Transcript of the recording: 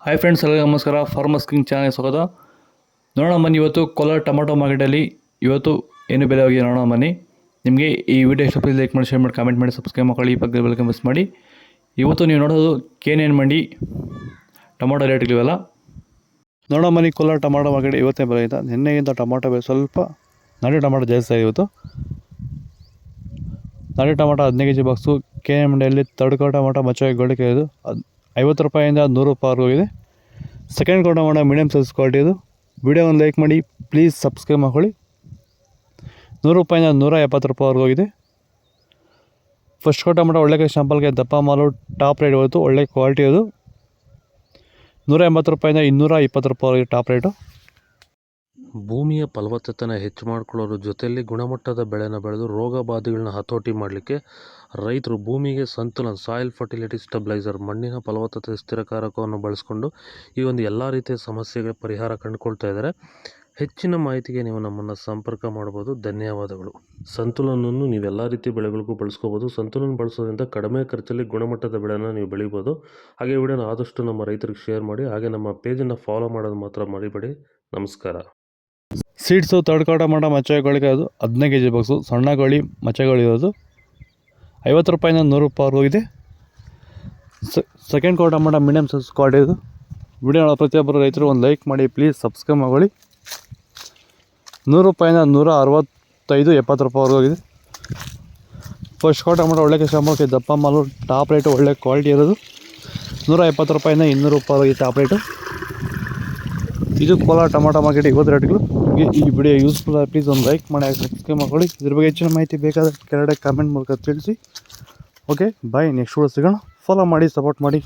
Hi friends, ಎಲ್ಲರಿಗೂ ನಮಸ್ಕಾರ. Farmers king channel ಸ್ವಾಗತ. ನೋಡೋಣ ಬನ್ನಿ, ಇವತ್ತು ಕೋಲಾರ ಟೊಮಾಟೊ ಮಾರ್ಕೆಟಲ್ಲಿ ಇವತ್ತು ಏನು ಬೆಲೆ ಹೋಗಿದೆ ನೋಡೋಣ ಬನ್ನಿ. ನಿಮಗೆ ಈ ವಿಡಿಯೋ ಇಷ್ಟ ಲೈಕ್ ಮಾಡಿ, ಶೇರ್ ಮಾಡಿ, ಕಾಮೆಂಟ್ ಮಾಡಿ, ಸಬ್ಸ್ಕ್ರೈಬ್ ಮಾಡಿ, ಈ ಪಕ್ಕದ ಬೆಲ್ ಮಿಸ್ ಮಾಡಿ. ಇವತ್ತು ನೀವು ನೋಡೋದು KNN ಮಂಡಿ ಟೊಮಾಟೊ ರೇಟ್ಗಳಿವೆಲ್ಲ ನೋಡೋಣ ಬನ್ನಿ. ಕೋಲಾರ ಟೊಮಾಟೊ ಮಾರ್ಕೆಟ್ ಇವತ್ತೇ ಬೆಲೆ ಇದೆ. ನಿನ್ನೆಗಿಂತ ಟೊಮಾಟೊ ಬೆಲೆ ಸ್ವಲ್ಪ ನಾಟಿ ಟೊಮಾಟೊ ಜಾಸ್ತಿ ಆಗಿದೆ ಇವತ್ತು. ನಾಟಿ ಟೊಮಾಟೊ 15 kg ಬಾಕ್ಸು KNN ಮಂಡಿಯಲ್ಲಿ ತಡ್ಕೋ ಟೊಮಾಟೊ ಮಚ್ಚ ಗೋಳಿಕೆ ಇದು 50 ರೂಪಾಯಿಂದ 100 ರೂಪಾಯಿ ಹೋಗಿದೆ. ಸೆಕೆಂಡ್ ಕೋ ಟೊಮಾಟೊ ಮೀಡಿಯಮ್ ಸೈಜ್ ಕ್ವಾಲಿಟಿ ಇದು. ವಿಡಿಯೋ ಒಂದು ಲೈಕ್ ಮಾಡಿ, ಪ್ಲೀಸ್ ಸಬ್ಸ್ಕ್ರೈಬ್ ಮಾಡ್ಕೊಳ್ಳಿ. 100 ರೂಪಾಯಿಂದ 170 ರೂಪಾಯಿ ಹೋಗಿದೆ. ಫಸ್ಟ್ ಕೋ ಟೊಮಾಟೊ ಒಳ್ಳೆ ಶಾಂಪಲ್ಗೆ ದಪ್ಪ ಮಾಲು ಟಾಪ್ ರೇಟ್ ಹೋಯಿತು, ಒಳ್ಳೆ ಕ್ವಾಲಿಟಿ ಅದು. 180 ರೂಪಾಯಿಂದ 220 ರೂಪಾಯಿ ಟಾಪ್ ರೇಟು. ಭೂಮಿಯ ಫಲವತ್ತತೆನ ಹೆಚ್ಚು ಮಾಡಿಕೊಳ್ಳೋದ್ರ ಜೊತೆಯಲ್ಲಿ ಗುಣಮಟ್ಟದ ಬೆಳೆನ ಬೆಳೆದು ರೋಗ ಬಾಧೆಗಳನ್ನ ಹತೋಟಿ ಮಾಡಲಿಕ್ಕೆ ರೈತರು ಭೂಮಿಗೆ ಸಂತುಲನ ಸಾಯಿಲ್ ಫರ್ಟಿಲಿಟಿ ಸ್ಟೆಬಿಲೈಸರ್ ಮಣ್ಣಿನ ಫಲವತ್ತತೆ ಸ್ಥಿರಕಾರಕವನ್ನು ಬಳಸ್ಕೊಂಡು ಈ ಒಂದು ಎಲ್ಲ ರೀತಿಯ ಸಮಸ್ಯೆಗಳ ಪರಿಹಾರ ಕಂಡುಕೊಳ್ತಾ ಇದ್ದಾರೆ. ಹೆಚ್ಚಿನ ಮಾಹಿತಿಗೆ ನೀವು ನಮ್ಮನ್ನು ಸಂಪರ್ಕ ಮಾಡ್ಬೋದು. ಧನ್ಯವಾದಗಳು. ಸಂತುಲನವನ್ನು ನೀವೆಲ್ಲ ರೀತಿಯ ಬೆಳೆಗಳಿಗೂ ಬಳಸ್ಕೋಬೋದು. ಸಂತುಲನ ಬಳಸೋದ್ರಿಂದ ಕಡಿಮೆ ಖರ್ಚಲ್ಲಿ ಗುಣಮಟ್ಟದ ಬೆಳೆನ ನೀವು ಬೆಳಿಬೋದು. ಹಾಗೆ ವಿಡಿಯೋನ ಆದಷ್ಟು ನಮ್ಮ ರೈತರಿಗೆ ಶೇರ್ ಮಾಡಿ. ಹಾಗೆ ನಮ್ಮ ಪೇಜನ್ನು ಫಾಲೋ ಮಾಡೋದು ಮಾತ್ರ ಮರಿಬೇಡಿ. ನಮಸ್ಕಾರ. ಸೀಡ್ಸು ತಡ್ಕೋ ಟೊಮಾಟೊ ಮಚ್ಚೆಗಳಿಗೆ ಅದು 15 kg ಬಾಕ್ಸು ಸಣ್ಣ ಗೋಳಿ ಮಚ್ಚೆಗಳಿರೋದು 50 ರೂಪಾಯಿಂದ 100 ರೂಪಾಯಿ ಹೋಗಿದೆ. ಸೆಕೆಂಡ್ ಕೋ ಟೊಮಾಟೊ ಮೀಡಿಯಮ್ ಸೈಜ್ ಕ್ವಾಲಿಟಿ ಇದು. ವಿಡಿಯೋ ಪ್ರತಿಯೊಬ್ಬರು ರೈತರು ಒಂದು ಲೈಕ್ ಮಾಡಿ, ಪ್ಲೀಸ್ ಸಬ್ಸ್ಕ್ರೈಬ್ ಮಾಡ್ಕೊಳ್ಳಿ. 100 ರೂಪಾಯಿಂದ 165-70 ರೂಪಾಯಿ ಹೋಗಿದೆ. ಫಸ್ಟ್ ಕೋ ಟೊಮಾಟೊ ಒಳ್ಳೆ ಶಾಂಪಲ್ಗೆ ದಪ್ಪ ಮಾಲು ಟಾಪ್ ರೇಟು ಒಳ್ಳೆ ಕ್ವಾಲಿಟಿ ಇರೋದು 170 ರೂಪಾಯಿಂದ 200 ರೂಪಾಯಿ ಹೋಗಿದೆ ಟಾಪ್ ರೇಟು. ಇದು ಕೋಲಾರ ಟೊಮಾಟೊ ಮಾರ್ಕೆಟ್ ಇವತ್ತು ರೇಟ್ಗಳು. ನಿಮಗೆ ಈ ವಿಡಿಯೋ ಯೂಸ್ಫುಲ್ ಆಗಿ ಪ್ಲೀಸ್ ಒಂದು ಲೈಕ್ ಮಾಡಿ, ಸಬ್ಸ್ಕ್ರೈಬ್ ಮಾಡ್ಕೊಳ್ಳಿ. ಇದ್ರ ಬಗ್ಗೆ ಹೆಚ್ಚಿನ ಮಾಹಿತಿ ಬೇಕಾದರೆ ಕೆಳಗಡೆ ಕಾಮೆಂಟ್ ಮೂಲಕ ತಿಳಿಸಿ. ಓಕೆ ಬಾಯ್, ನೆಕ್ಸ್ಟ್ ವಿಡಿಯೋ ಸಿಗೋಣ. ಫಾಲೋ ಮಾಡಿ, ಸಪೋರ್ಟ್ ಮಾಡಿ.